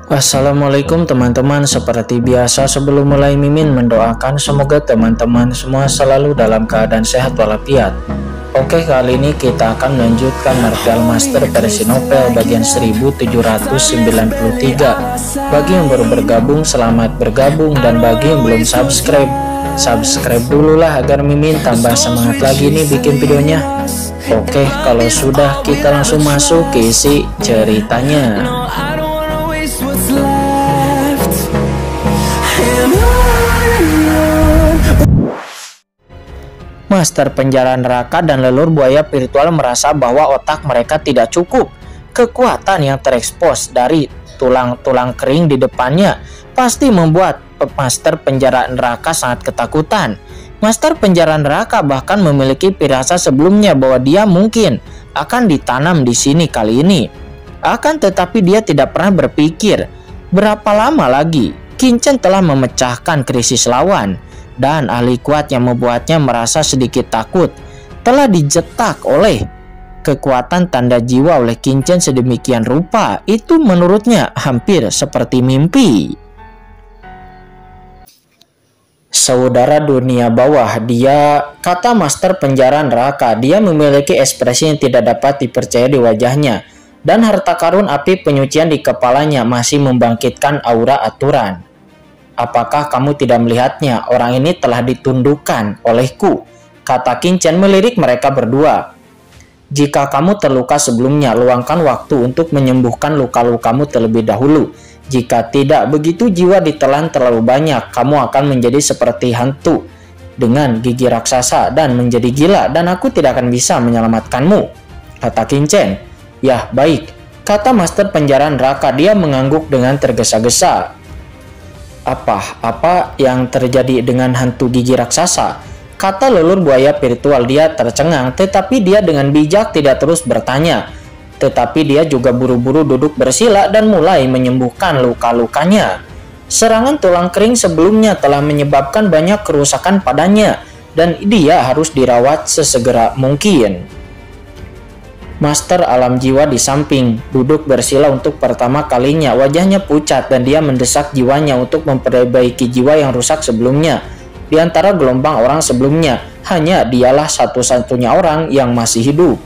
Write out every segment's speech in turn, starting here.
Assalamualaikum teman-teman. Seperti biasa sebelum mulai Mimin mendoakan semoga teman-teman semua selalu dalam keadaan sehat walafiat. Oke, kali ini kita akan melanjutkan Marvel Master versi novel bagian 1793. Bagi yang baru bergabung, selamat bergabung, dan bagi yang belum subscribe dulu lah agar Mimin tambah semangat lagi nih bikin videonya. Oke, kalau sudah kita langsung masuk ke isi ceritanya. Master penjara neraka dan lelur buaya virtual merasa bahwa otak mereka tidak cukup. Kekuatan yang terekspos dari tulang-tulang kering di depannya pasti membuat Master penjara neraka sangat ketakutan. Master penjara neraka bahkan memiliki firasat sebelumnya bahwa dia mungkin akan ditanam di sini kali ini. Akan tetapi dia tidak pernah berpikir berapa lama lagi Qinchen telah memecahkan krisis lawan. Dan ahli kuat yang membuatnya merasa sedikit takut telah dijetak oleh kekuatan tanda jiwa oleh Qinchen sedemikian rupa. Itu menurutnya hampir seperti mimpi. Saudara dunia bawah, dia, kata Master penjara neraka. Dia memiliki ekspresi yang tidak dapat dipercaya di wajahnya, dan harta karun api penyucian di kepalanya masih membangkitkan aura aturan. Apakah kamu tidak melihatnya? Orang ini telah ditundukkan olehku, kata Qinchen melirik mereka berdua. Jika kamu terluka sebelumnya, luangkan waktu untuk menyembuhkan luka-lukamu terlebih dahulu. Jika tidak, begitu jiwa ditelan terlalu banyak, kamu akan menjadi seperti hantu dengan gigi raksasa dan menjadi gila, dan aku tidak akan bisa menyelamatkanmu, kata Qinchen. Yah, baik, kata Master penjara neraka. Dia mengangguk dengan tergesa-gesa. Apa yang terjadi dengan hantu gigi raksasa? Kata lelur buaya virtual. Dia tercengang, tetapi dia dengan bijak tidak terus bertanya. Tetapi dia juga buru-buru duduk bersila dan mulai menyembuhkan luka-lukanya. Serangan tulang kering sebelumnya telah menyebabkan banyak kerusakan padanya, dan dia harus dirawat sesegera mungkin. Master alam jiwa di samping duduk bersila untuk pertama kalinya. Wajahnya pucat dan dia mendesak jiwanya untuk memperbaiki jiwa yang rusak sebelumnya. Di antara gelombang orang sebelumnya, hanya dialah satu-satunya orang yang masih hidup.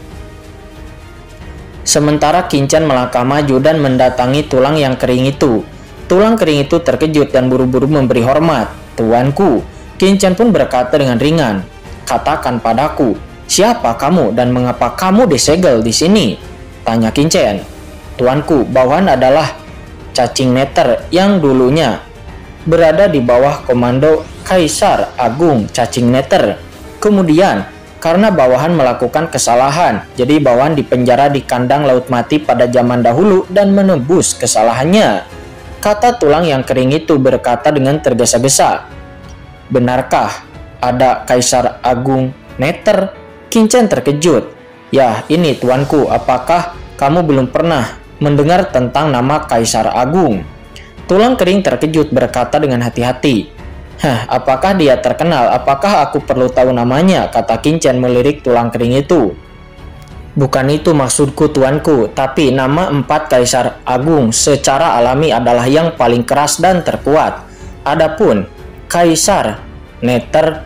Sementara Qinchen melangkah maju dan mendatangi tulang yang kering itu. Tulang kering itu terkejut dan buru-buru memberi hormat. Tuanku, Qinchen pun berkata dengan ringan, katakan padaku, siapa kamu dan mengapa kamu disegel di sini? Tanya Qinchen. Tuanku, bawahan adalah cacing neter yang dulunya berada di bawah komando Kaisar Agung Cacing Neter. Kemudian, karena bawahan melakukan kesalahan, jadi bawahan dipenjara di kandang laut mati pada zaman dahulu dan menebus kesalahannya. Kata tulang yang kering itu berkata dengan tergesa-gesa. Benarkah ada Kaisar Agung Neter? Qinchen terkejut. Ya, ini tuanku, apakah kamu belum pernah mendengar tentang nama Kaisar Agung? Tulang kering terkejut berkata dengan hati-hati. Apakah dia terkenal? Apakah aku perlu tahu namanya? Kata Qinchen melirik tulang kering itu. Bukan itu maksudku tuanku, tapi nama 4 Kaisar Agung secara alami adalah yang paling keras dan terkuat. Adapun Kaisar Neter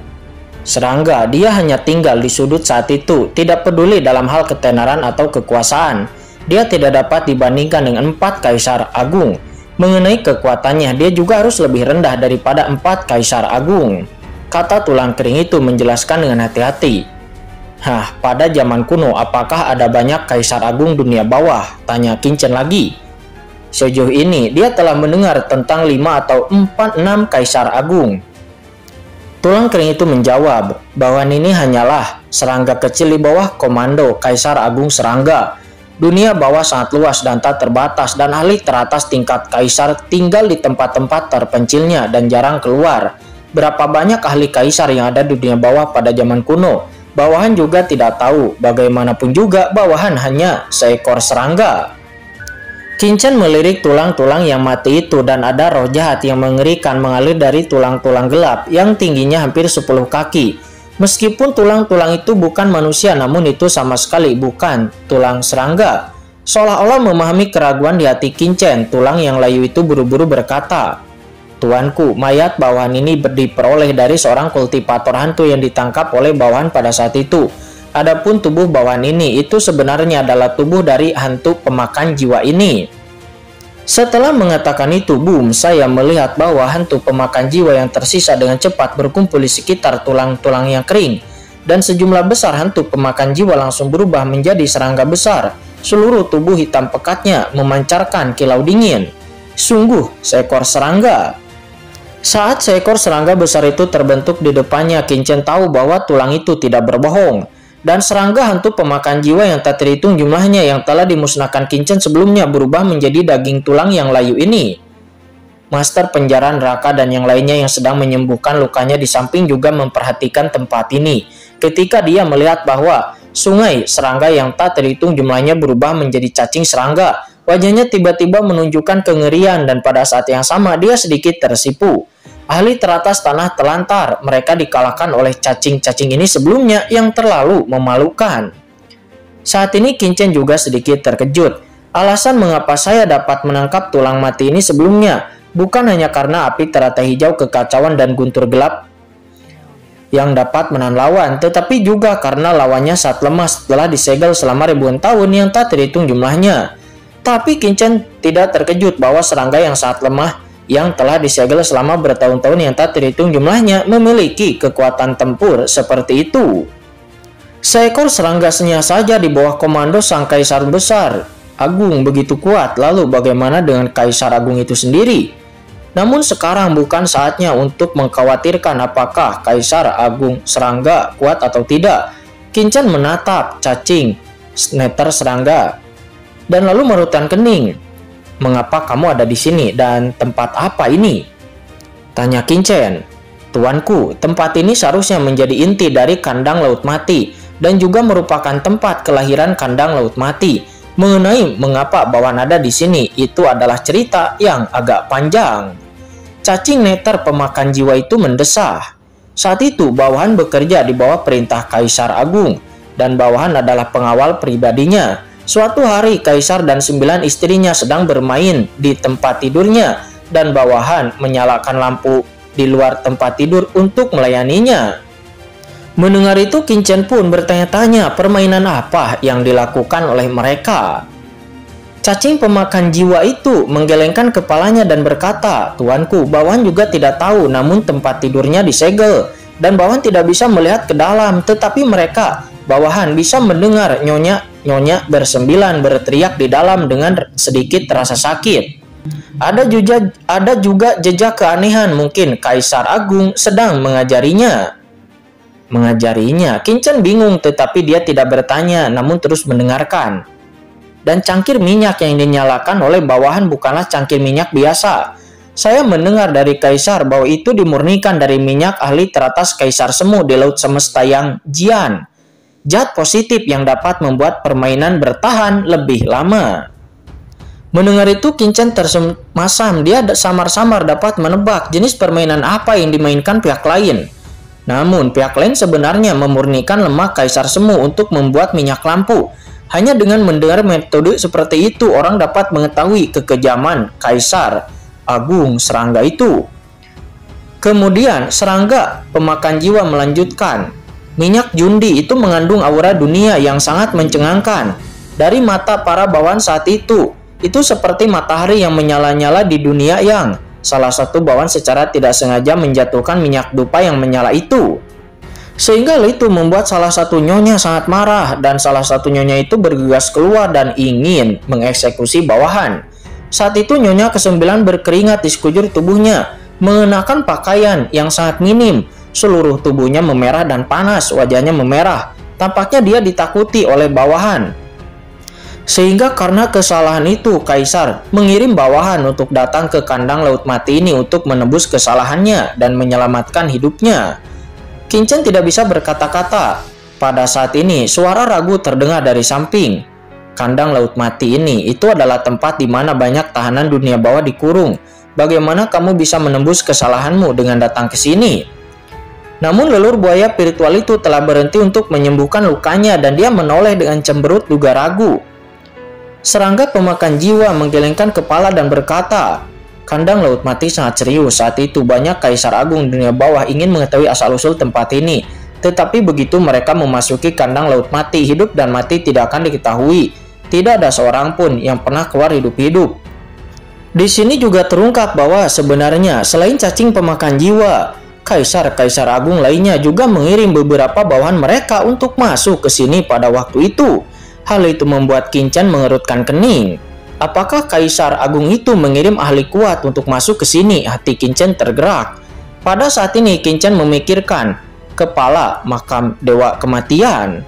serangga, dia hanya tinggal di sudut saat itu, tidak peduli dalam hal ketenaran atau kekuasaan. Dia tidak dapat dibandingkan dengan 4 Kaisar Agung. Mengenai kekuatannya, dia juga harus lebih rendah daripada 4 Kaisar Agung. Kata tulang kering itu menjelaskan dengan hati-hati. Pada zaman kuno, apakah ada banyak Kaisar Agung dunia bawah? Tanya Qinchen lagi. Sejauh ini, dia telah mendengar tentang 5 atau 6 Kaisar Agung. Tulang kering itu menjawab bahwa ini hanyalah serangga kecil di bawah komando Kaisar Agung Serangga. Dunia bawah sangat luas dan tak terbatas, dan ahli teratas tingkat kaisar tinggal di tempat-tempat terpencilnya dan jarang keluar. Berapa banyak ahli kaisar yang ada di dunia bawah pada zaman kuno? Bawahan juga tidak tahu. Bagaimanapun juga, bawahan hanya seekor serangga. Qinchen melirik tulang-tulang yang mati itu, dan ada roh jahat yang mengerikan mengalir dari tulang-tulang gelap yang tingginya hampir 10 kaki. Meskipun tulang-tulang itu bukan manusia, namun itu sama sekali bukan tulang serangga. Seolah-olah memahami keraguan di hati Qingchen, tulang yang layu itu buru-buru berkata, "Tuanku, mayat bawahan ini diperoleh dari seorang kultivator hantu yang ditangkap oleh bawahan pada saat itu. Adapun tubuh bawahan ini itu sebenarnya adalah tubuh dari hantu pemakan jiwa ini." Setelah mengatakan itu, boom, saya melihat bahwa hantu pemakan jiwa yang tersisa dengan cepat berkumpul di sekitar tulang-tulang yang kering. Dan sejumlah besar hantu pemakan jiwa langsung berubah menjadi serangga besar. Seluruh tubuh hitam pekatnya memancarkan kilau dingin. Sungguh, seekor serangga. Saat seekor serangga besar itu terbentuk di depannya, Qingchen tahu bahwa tulang itu tidak berbohong. Dan serangga hantu pemakan jiwa yang tak terhitung jumlahnya yang telah dimusnahkan Qingchen sebelumnya berubah menjadi daging tulang yang layu ini. Master penjara neraka dan yang lainnya yang sedang menyembuhkan lukanya di samping juga memperhatikan tempat ini. Ketika dia melihat bahwa sungai serangga yang tak terhitung jumlahnya berubah menjadi cacing serangga, wajahnya tiba-tiba menunjukkan kengerian dan pada saat yang sama dia sedikit tersipu. Ahli teratas tanah telantar, mereka dikalahkan oleh cacing-cacing ini sebelumnya yang terlalu memalukan. Saat ini Qingchen juga sedikit terkejut. Alasan mengapa saya dapat menangkap tulang mati ini sebelumnya bukan hanya karena api teratai hijau, kekacauan, dan guntur gelap yang dapat menahan lawan, tetapi juga karena lawannya saat lemah setelah disegel selama ribuan tahun yang tak terhitung jumlahnya. Tapi Qingchen tidak terkejut bahwa serangga yang saat lemah yang telah disegel selama bertahun-tahun yang tak terhitung jumlahnya memiliki kekuatan tempur seperti itu. Seekor serangga senyap saja di bawah komando sang kaisar besar agung begitu kuat, lalu bagaimana dengan kaisar agung itu sendiri? Namun sekarang bukan saatnya untuk mengkhawatirkan apakah kaisar agung serangga kuat atau tidak. Qingchen menatap cacing sneter serangga dan lalu merutkan kening. "Mengapa kamu ada di sini dan tempat apa ini?" tanya Qingchen. "Tuanku, tempat ini seharusnya menjadi inti dari kandang laut mati dan juga merupakan tempat kelahiran kandang laut mati. Mengenai mengapa bawahan ada di sini, itu adalah cerita yang agak panjang." Cacing neter pemakan jiwa itu mendesah. Saat itu bawahan bekerja di bawah perintah Kaisar Agung dan bawahan adalah pengawal pribadinya. Suatu hari Kaisar dan 9 istrinya sedang bermain di tempat tidurnya dan bawahan menyalakan lampu di luar tempat tidur untuk melayaninya. Mendengar itu Qingchen pun bertanya-tanya permainan apa yang dilakukan oleh mereka. Cacing pemakan jiwa itu menggelengkan kepalanya dan berkata, "Tuanku, bawahan juga tidak tahu, namun tempat tidurnya disegel dan bawahan tidak bisa melihat ke dalam, tetapi mereka, bawahan bisa mendengar nyonya bersembilan berteriak di dalam dengan sedikit rasa sakit. Ada juga jejak keanehan, mungkin Kaisar Agung sedang mengajarinya." Mengajarinya? Qingchen bingung, tetapi dia tidak bertanya, namun terus mendengarkan. Dan cangkir minyak yang dinyalakan oleh bawahan bukanlah cangkir minyak biasa. Saya mendengar dari Kaisar bahwa itu dimurnikan dari minyak ahli teratas Kaisar Semu di Laut Semesta yang Jian. Zat positif yang dapat membuat permainan bertahan lebih lama. Mendengar itu Qingchen tersemasam. Dia samar-samar dapat menebak jenis permainan apa yang dimainkan pihak lain. Namun pihak lain sebenarnya memurnikan lemak Kaisar Semu untuk membuat minyak lampu. Hanya dengan mendengar metode seperti itu, orang dapat mengetahui kekejaman Kaisar Agung serangga itu. Kemudian, serangga pemakan jiwa melanjutkan, "Minyak jundi itu mengandung aura dunia yang sangat mencengangkan. Dari mata para bawahan saat itu seperti matahari yang menyala-nyala di dunia yang salah satu bawahan secara tidak sengaja menjatuhkan minyak dupa yang menyala itu. Sehingga hal itu membuat salah satu nyonya sangat marah dan salah satu nyonya itu bergegas keluar dan ingin mengeksekusi bawahan. Saat itu nyonya ke-9 berkeringat di sekujur tubuhnya, mengenakan pakaian yang sangat minim. Seluruh tubuhnya memerah dan panas, wajahnya memerah. Tampaknya dia ditakuti oleh bawahan. Sehingga karena kesalahan itu, Kaisar mengirim bawahan untuk datang ke kandang laut mati ini untuk menebus kesalahannya dan menyelamatkan hidupnya. Qingchen tidak bisa berkata-kata. Pada saat ini, suara ragu terdengar dari samping. Kandang laut mati ini itu adalah tempat di mana banyak tahanan dunia bawah dikurung. Bagaimana kamu bisa menembus kesalahanmu dengan datang ke sini? Namun leluhur buaya spiritual itu telah berhenti untuk menyembuhkan lukanya dan dia menoleh dengan cemberut juga ragu. Serangga pemakan jiwa menggelengkan kepala dan berkata, "Kandang Laut Mati sangat serius. Saat itu banyak kaisar agung dunia bawah ingin mengetahui asal-usul tempat ini. Tetapi begitu mereka memasuki kandang Laut Mati, hidup dan mati tidak akan diketahui. Tidak ada seorang pun yang pernah keluar hidup-hidup." Di sini juga terungkap bahwa sebenarnya selain cacing pemakan jiwa, kaisar-kaisar agung lainnya juga mengirim beberapa bawahan mereka untuk masuk ke sini pada waktu itu. Hal itu membuat Qin-Chen mengerutkan kening. Apakah kaisar agung itu mengirim ahli kuat untuk masuk ke sini? Hati Qin-Chen tergerak. Pada saat ini Qin-Chen memikirkan kepala makam dewa kematian.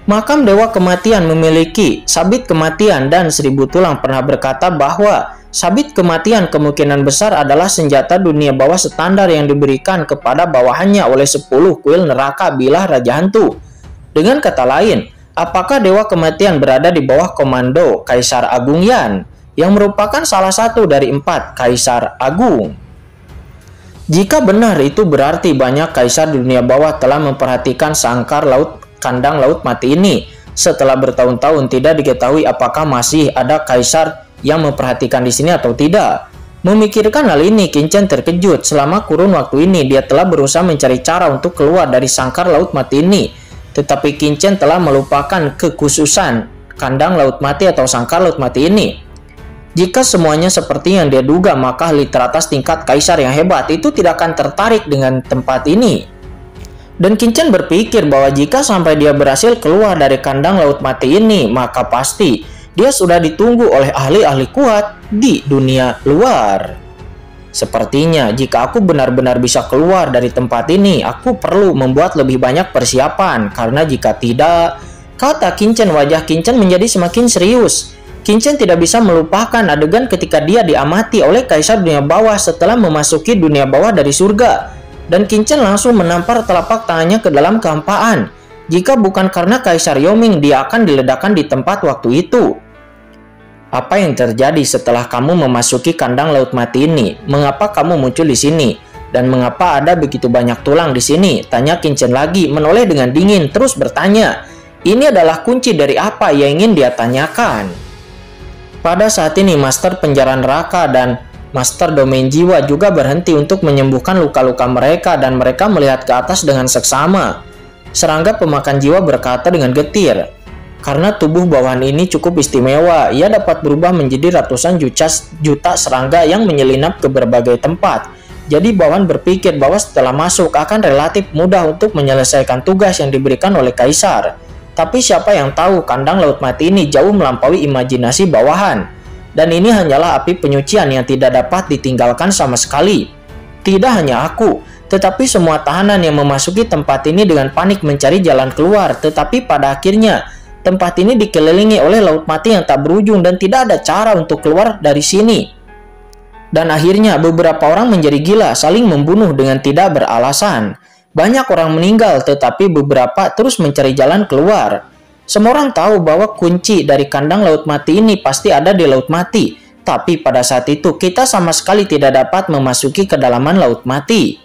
Makam dewa kematian memiliki sabit kematian dan 1000 tulang pernah berkata bahwa sabit kematian kemungkinan besar adalah senjata dunia bawah standar yang diberikan kepada bawahannya oleh 10 kuil neraka bilah Raja Hantu. Dengan kata lain, apakah dewa kematian berada di bawah komando Kaisar Agung Yan, yang merupakan salah satu dari 4 kaisar agung? Jika benar, itu berarti banyak kaisar di dunia bawah telah memperhatikan sangkar laut kandang Laut Mati ini. Setelah bertahun-tahun tidak diketahui apakah masih ada kaisar yang memperhatikan di sini atau tidak. Memikirkan hal ini, Qin-Chen terkejut. Selama kurun waktu ini dia telah berusaha mencari cara untuk keluar dari sangkar Laut Mati ini. Tetapi Qin-Chen telah melupakan kekhususan kandang Laut Mati atau sangkar Laut Mati ini. Jika semuanya seperti yang dia duga, maka ahli teratas tingkat kaisar yang hebat itu tidak akan tertarik dengan tempat ini. Dan Qin-Chen berpikir bahwa jika sampai dia berhasil keluar dari kandang Laut Mati ini, maka pasti dia sudah ditunggu oleh ahli-ahli kuat di dunia luar. Sepertinya jika aku benar-benar bisa keluar dari tempat ini, aku perlu membuat lebih banyak persiapan. Karena jika tidak, kata Qin-Chen, wajah Qin-Chen menjadi semakin serius. Qin-Chen tidak bisa melupakan adegan ketika dia diamati oleh kaisar dunia bawah setelah memasuki dunia bawah dari surga. Dan Qin-Chen langsung menampar telapak tangannya ke dalam kehampaan. Jika bukan karena Kaisar Yoming, dia akan diledakkan di tempat waktu itu. Apa yang terjadi setelah kamu memasuki kandang Laut Mati ini? Mengapa kamu muncul di sini? Dan mengapa ada begitu banyak tulang di sini? Tanya Qin-Chen lagi, menoleh dengan dingin, terus bertanya. Ini adalah kunci dari apa yang ingin dia tanyakan. Pada saat ini, Master Penjara Neraka dan Master Domain Jiwa juga berhenti untuk menyembuhkan luka-luka mereka dan mereka melihat ke atas dengan seksama. Serangga pemakan jiwa berkata dengan getir, "Karena tubuh bawahan ini cukup istimewa, ia dapat berubah menjadi ratusan juta serangga yang menyelinap ke berbagai tempat. Jadi bawahan berpikir bahwa setelah masuk akan relatif mudah untuk menyelesaikan tugas yang diberikan oleh Kaisar. Tapi siapa yang tahu kandang Laut Mati ini jauh melampaui imajinasi bawahan. Dan ini hanyalah api penyucian yang tidak dapat ditinggalkan sama sekali. Tidak hanya aku, tetapi semua tahanan yang memasuki tempat ini dengan panik mencari jalan keluar. Tetapi pada akhirnya, tempat ini dikelilingi oleh Laut Mati yang tak berujung dan tidak ada cara untuk keluar dari sini. Dan akhirnya beberapa orang menjadi gila, saling membunuh dengan tidak beralasan. Banyak orang meninggal, tetapi beberapa terus mencari jalan keluar. Semua orang tahu bahwa kunci dari kandang Laut Mati ini pasti ada di Laut Mati. Tapi pada saat itu kita sama sekali tidak dapat memasuki kedalaman Laut Mati.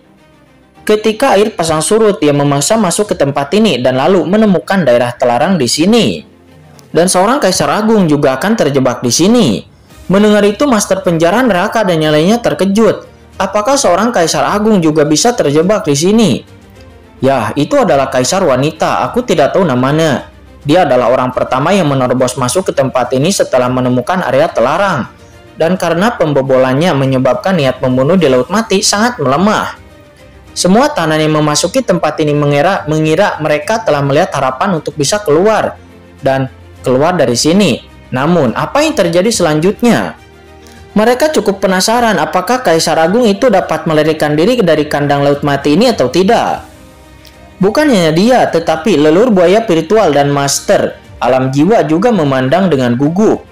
Ketika air pasang surut, dia memaksa masuk ke tempat ini dan lalu menemukan daerah terlarang di sini. Dan seorang kaisar agung juga akan terjebak di sini. Mendengar itu, Master Penjara Neraka dan yang lainnya terkejut. Apakah seorang kaisar agung juga bisa terjebak di sini? Ya, itu adalah kaisar wanita. Aku tidak tahu namanya. Dia adalah orang pertama yang menerobos masuk ke tempat ini setelah menemukan area terlarang. Dan karena pembobolannya menyebabkan niat membunuh di Laut Mati sangat melemah. Semua tahanan yang memasuki tempat ini mengira mereka telah melihat harapan untuk bisa keluar dan keluar dari sini. Namun, apa yang terjadi selanjutnya? Mereka cukup penasaran apakah Kaisar Agung itu dapat melarikan diri dari kandang Laut Mati ini atau tidak. Bukan hanya dia, tetapi leluhur buaya spiritual dan master alam jiwa juga memandang dengan gugup.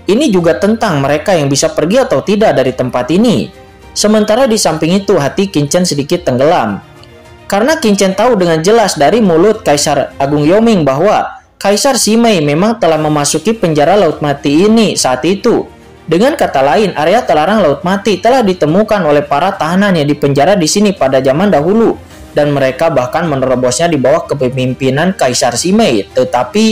Ini juga tentang mereka yang bisa pergi atau tidak dari tempat ini. Sementara di samping itu, hati Qin-Chen sedikit tenggelam. Karena Qin-Chen tahu dengan jelas dari mulut Kaisar Agung Yoming bahwa Kaisar Simei memang telah memasuki penjara Laut Mati ini saat itu. Dengan kata lain, area terlarang Laut Mati telah ditemukan oleh para tahanan yang dipenjara di sini pada zaman dahulu. Dan mereka bahkan menerobosnya di bawah kepemimpinan Kaisar Simei. Tetapi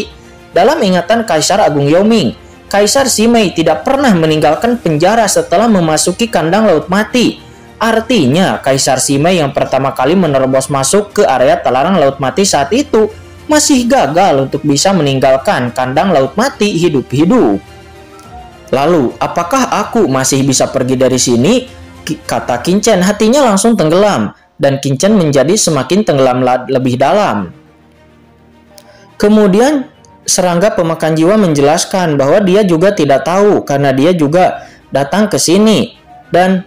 dalam ingatan Kaisar Agung Yoming, Kaisar Simei tidak pernah meninggalkan penjara setelah memasuki kandang laut mati. Artinya, Kaisar Simei yang pertama kali menerobos masuk ke area terlarang laut mati saat itu masih gagal untuk bisa meninggalkan kandang laut mati hidup-hidup. Lalu, apakah aku masih bisa pergi dari sini? Kata Qin Chen, hatinya langsung tenggelam, dan Qin Chen menjadi semakin tenggelam lebih dalam. Kemudian, serangga pemakan jiwa menjelaskan bahwa dia juga tidak tahu karena dia juga datang ke sini. Dan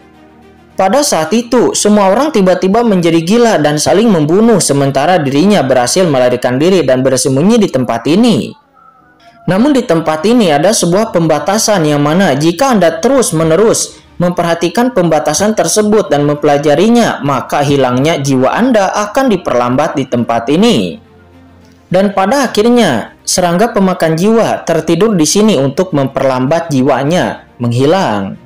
pada saat itu, semua orang tiba-tiba menjadi gila dan saling membunuh sementara dirinya berhasil melarikan diri dan bersembunyi di tempat ini. Namun di tempat ini ada sebuah pembatasan yang mana jika Anda terus-menerus memperhatikan pembatasan tersebut dan mempelajarinya, maka hilangnya jiwa Anda akan diperlambat di tempat ini. Dan pada akhirnya, serangga pemakan jiwa tertidur di sini untuk memperlambat jiwanya menghilang.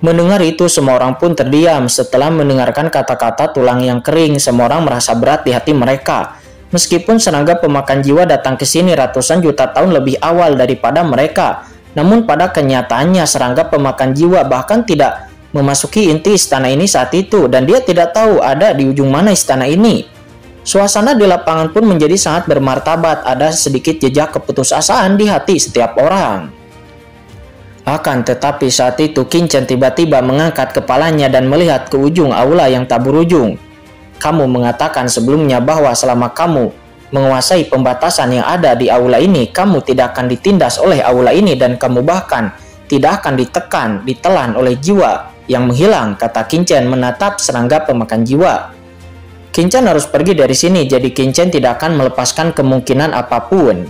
Mendengar itu, semua orang pun terdiam. Setelah mendengarkan kata-kata tulang yang kering, semua orang merasa berat di hati mereka. Meskipun serangga pemakan jiwa datang ke sini ratusan juta tahun lebih awal daripada mereka, namun pada kenyataannya serangga pemakan jiwa bahkan tidak memasuki inti istana ini saat itu, dan dia tidak tahu ada di ujung mana istana ini. Suasana di lapangan pun menjadi sangat bermartabat. Ada sedikit jejak keputusasaan di hati setiap orang. Akan tetapi saat itu Qin Chen tiba-tiba mengangkat kepalanya dan melihat ke ujung aula yang tak berujung. Kamu mengatakan sebelumnya bahwa selama kamu menguasai pembatasan yang ada di aula ini, kamu tidak akan ditindas oleh aula ini dan kamu bahkan tidak akan ditelan oleh jiwa yang menghilang, kata Qin Chen menatap serangga pemakan jiwa. Qin Chen harus pergi dari sini, jadi Qin Chen tidak akan melepaskan kemungkinan apapun.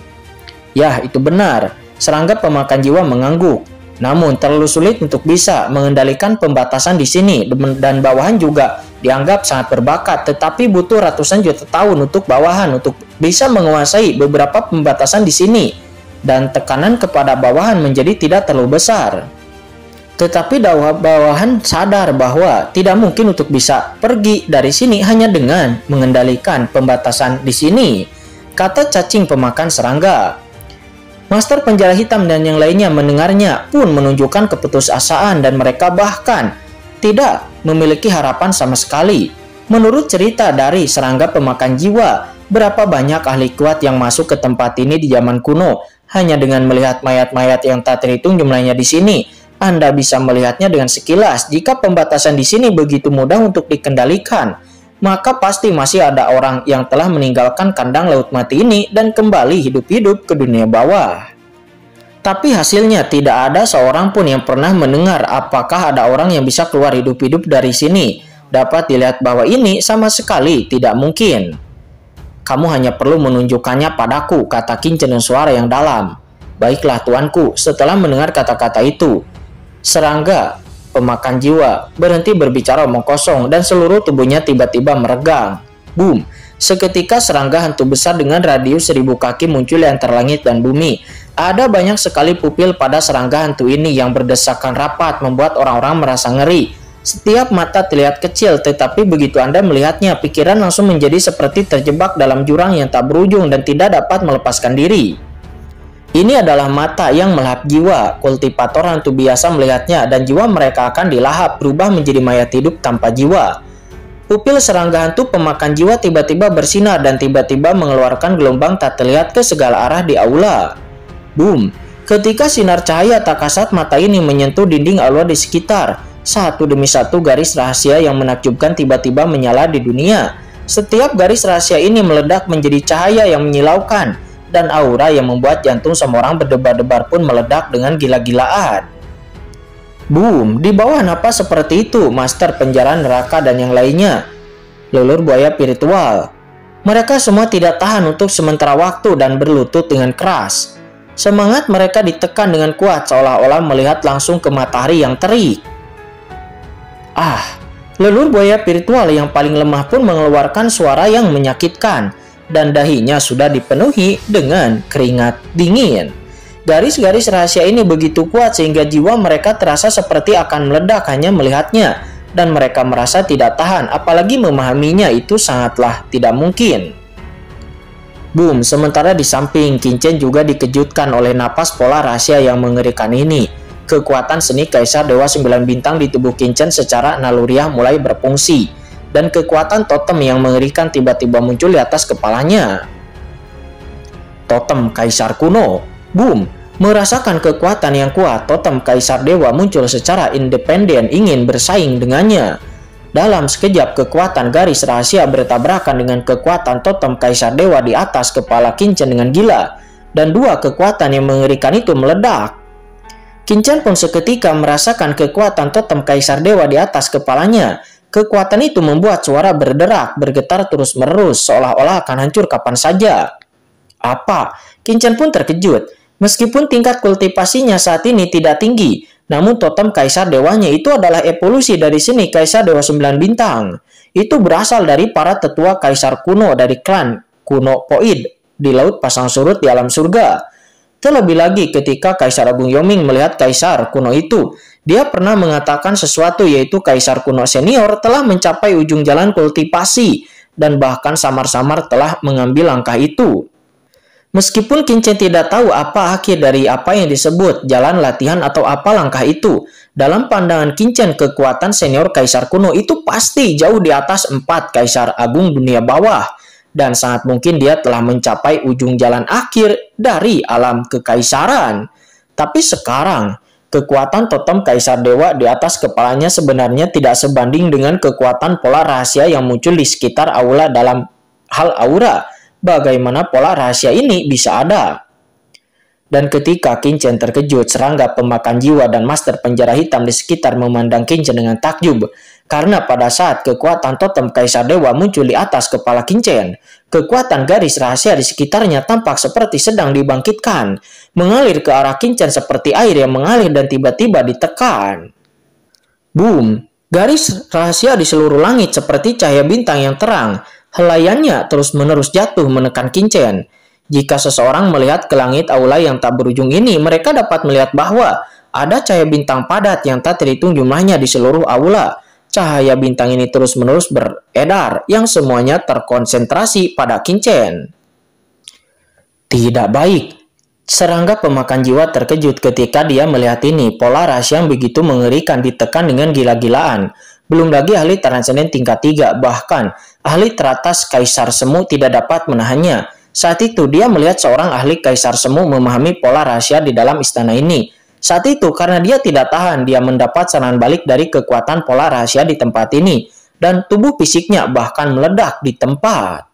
Yah, itu benar. Serangga pemakan jiwa mengangguk. Namun terlalu sulit untuk bisa mengendalikan pembatasan di sini, dan bawahan juga dianggap sangat berbakat, tetapi butuh ratusan juta tahun untuk bawahan untuk bisa menguasai beberapa pembatasan di sini, dan tekanan kepada bawahan menjadi tidak terlalu besar. Tetapi bawahan sadar bahwa tidak mungkin untuk bisa pergi dari sini hanya dengan mengendalikan pembatasan di sini, kata cacing pemakan serangga. Master penjara hitam dan yang lainnya mendengarnya pun menunjukkan keputusasaan dan mereka bahkan tidak memiliki harapan sama sekali. Menurut cerita dari serangga pemakan jiwa, berapa banyak ahli kuat yang masuk ke tempat ini di zaman kuno. Hanya dengan melihat mayat-mayat yang tak terhitung jumlahnya di sini, Anda bisa melihatnya dengan sekilas. Jika pembatasan di sini begitu mudah untuk dikendalikan, maka pasti masih ada orang yang telah meninggalkan kandang laut mati ini dan kembali hidup-hidup ke dunia bawah. Tapi hasilnya tidak ada seorang pun yang pernah mendengar apakah ada orang yang bisa keluar hidup-hidup dari sini. Dapat dilihat bahwa ini sama sekali tidak mungkin. Kamu hanya perlu menunjukkannya padaku, kata Qin Chen dengan suara yang dalam. Baiklah tuanku. Setelah mendengar kata-kata itu, serangga pemakan jiwa berhenti berbicara omong kosong dan seluruh tubuhnya tiba-tiba meregang. Boom! Seketika serangga hantu besar dengan radius 1000 kaki muncul di antara langit dan bumi. Ada banyak sekali pupil pada serangga hantu ini yang berdesakan rapat membuat orang-orang merasa ngeri. Setiap mata terlihat kecil, tetapi begitu Anda melihatnya, pikiran langsung menjadi seperti terjebak dalam jurang yang tak berujung dan tidak dapat melepaskan diri. Ini adalah mata yang melahap jiwa. Kultivator hantu biasa melihatnya dan jiwa mereka akan dilahap, berubah menjadi mayat hidup tanpa jiwa. Pupil serangga hantu pemakan jiwa tiba-tiba bersinar dan tiba-tiba mengeluarkan gelombang tak terlihat ke segala arah di aula. Boom! Ketika sinar cahaya tak kasat mata ini menyentuh dinding aula di sekitar, satu demi satu garis rahasia yang menakjubkan tiba-tiba menyala di dunia. Setiap garis rahasia ini meledak menjadi cahaya yang menyilaukan, dan aura yang membuat jantung semua orang berdebar-debar pun meledak dengan gila-gilaan. Boom! Di bawah napas seperti itu, Master penjara neraka dan yang lainnya, lelur buaya spiritual. Mereka semua tidak tahan untuk sementara waktu dan berlutut dengan keras. Semangat mereka ditekan dengan kuat seolah-olah melihat langsung ke matahari yang terik. Lelur buaya spiritual yang paling lemah pun mengeluarkan suara yang menyakitkan, dan dahinya sudah dipenuhi dengan keringat dingin. Garis-garis rahasia ini begitu kuat sehingga jiwa mereka terasa seperti akan meledak hanya melihatnya, dan mereka merasa tidak tahan, apalagi memahaminya itu sangatlah tidak mungkin. Boom, sementara di samping, Qin Chen juga dikejutkan oleh napas pola rahasia yang mengerikan ini. Kekuatan seni Kaisar Dewa 9 Bintang di tubuh Qin Chen secara naluriah mulai berfungsi, dan kekuatan totem yang mengerikan tiba-tiba muncul di atas kepalanya. Totem Kaisar Kuno. Boom, merasakan kekuatan yang kuat, totem Kaisar Dewa muncul secara independen ingin bersaing dengannya. Dalam sekejap, kekuatan garis rahasia bertabrakan dengan kekuatan totem Kaisar Dewa di atas kepala Qin Chen dengan gila, dan dua kekuatan yang mengerikan itu meledak. Qin Chen pun seketika merasakan kekuatan totem Kaisar Dewa di atas kepalanya. Kekuatan itu membuat suara berderak, bergetar terus-menerus, seolah-olah akan hancur kapan saja. Apa? Qin Chen pun terkejut. Meskipun tingkat kultivasinya saat ini tidak tinggi, namun totem Kaisar Dewanya itu adalah evolusi dari seni Kaisar Dewa 9 Bintang. Itu berasal dari para tetua Kaisar kuno dari klan Kuno Poid di Laut Pasang Surut di alam surga. Terlebih lagi ketika Kaisar Agung Yoming melihat Kaisar kuno itu, dia pernah mengatakan sesuatu, yaitu Kaisar kuno senior telah mencapai ujung jalan kultivasi dan bahkan samar-samar telah mengambil langkah itu. Meskipun Qin Chen tidak tahu apa akhir dari apa yang disebut jalan latihan atau apa langkah itu, dalam pandangan Qin Chen kekuatan senior Kaisar kuno itu pasti jauh di atas 4 Kaisar Agung dunia bawah, dan sangat mungkin dia telah mencapai ujung jalan akhir dari alam kekaisaran. Tapi sekarang, kekuatan totem Kaisar Dewa di atas kepalanya sebenarnya tidak sebanding dengan kekuatan pola rahasia yang muncul di sekitar aula dalam hal aura. Bagaimana pola rahasia ini bisa ada? Dan ketika Qin Chen terkejut, serangga pemakan jiwa dan master penjara hitam di sekitar memandang Qin Chen dengan takjub. Karena pada saat kekuatan totem Kaisar Dewa muncul di atas kepala Qin Chen, kekuatan garis rahasia di sekitarnya tampak seperti sedang dibangkitkan, mengalir ke arah Qin Chen seperti air yang mengalir dan tiba-tiba ditekan. Boom! Garis rahasia di seluruh langit seperti cahaya bintang yang terang. Helaiannya terus-menerus jatuh menekan Qin Chen. Jika seseorang melihat ke langit aula yang tak berujung ini, mereka dapat melihat bahwa ada cahaya bintang padat yang tak terhitung jumlahnya di seluruh aula. Cahaya bintang ini terus-menerus beredar, yang semuanya terkonsentrasi pada Qin Chen. Tidak baik. Serangga pemakan jiwa terkejut ketika dia melihat ini. Pola rahasia yang begitu mengerikan ditekan dengan gila-gilaan. Belum lagi ahli transenden tingkat 3, bahkan ahli teratas Kaisar Semu tidak dapat menahannya. Saat itu dia melihat seorang ahli Kaisar Semu memahami pola rahasia di dalam istana ini. Saat itu karena dia tidak tahan, dia mendapat serangan balik dari kekuatan pola rahasia di tempat ini. Dan tubuh fisiknya bahkan meledak di tempat.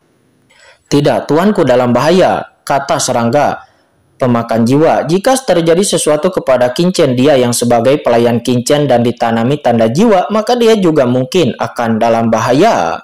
Tidak, tuanku dalam bahaya, kata serangga pemakan jiwa. Jika terjadi sesuatu kepada Qin Chen, dia yang sebagai pelayan Qin Chen dan ditanami tanda jiwa, maka dia juga mungkin akan dalam bahaya.